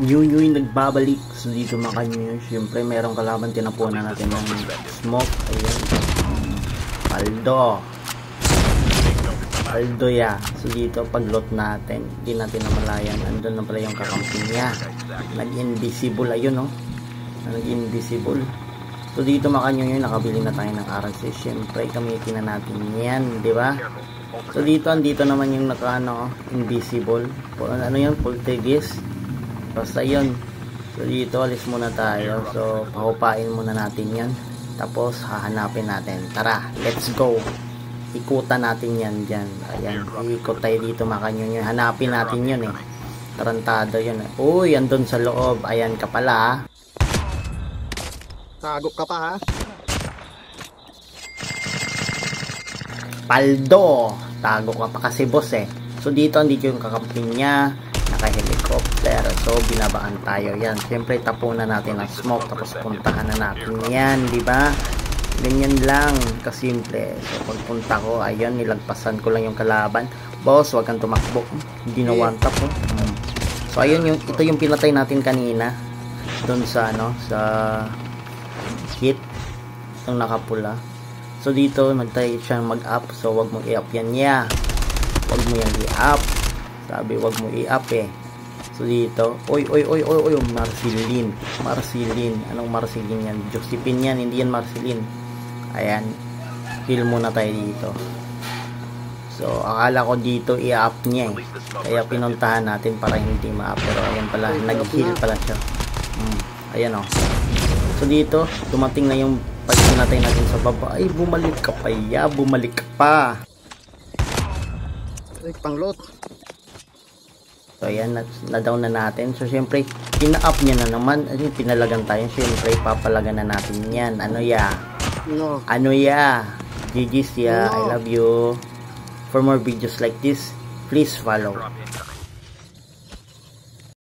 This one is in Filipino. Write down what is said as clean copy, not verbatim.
Yung nagbabalik. So dito makanyo, syempre merong kalaban, tinapunan natin ng smoke. Ayan, Aldo ya. So dito pag loot natin, hindi natin namalayan, andun na pala yung kakamping niya, nag-invisible. Ayun no, nag-invisible. So dito makanyo yun, nakabili na tayo ng RC. Syempre gamitin na natin yan, di ba? So dito, andito naman yung naka invisible. Ano yun, poltergeist. Basta yun. So dito, alis muna tayo. So pahupain muna natin yan. Tapos hahanapin natin. Tara, let's go. Ikutan natin yan dyan. Ayan, ikot tayo dito makanyo yun. Hanapin natin yun eh. Tarantado yun eh. Uy, andun sa loob. Ayan ka pala ha. Tagok ka pa ha. Paldo, tago ka pa kasi boss eh. So dito andito yung kakamping niya, naka-helicopter. So binabaan tayo yan. Siyempre tapunan natin ang smoke, tapos puntahan na natin yan, di ba? Ganyan lang kasimple. So pagpunta ko, ayun, nilagpasan ko lang yung kalaban. Boss, wag kang tumakbo. Hindi na one tap oh. So ayun, ito yung pinatay natin kanina doon sa sa hit, itong nakapula. So dito nagtry siyang mag-up, so wag mo i-up yan niya. Wag mo yan i-up. Sabi wag mo i-up eh. So dito, oy, Marceline. Anong Marceline yan? Josephine yan, hindi yan Marceline. Ayan. Heal muna tayo dito. So akala ko dito i-up niya eh. Kaya pinuntahan natin para hindi ma-up, pero ayan pala, nag-heal pala siya. Ayan oh. So dito, dumating na yung pag pinatay natin sa baba. Ay, bumalik ka pa ya, bumalik ka pa. Ay, panglot. So ayan, na-down na natin. So syempre, pina-up niya na naman. Ay, pinalagan tayo. Syempre, papalagan na natin yan. Ano ya? No. Ano ya? GG's ya. No. I love you. For more videos like this, please follow.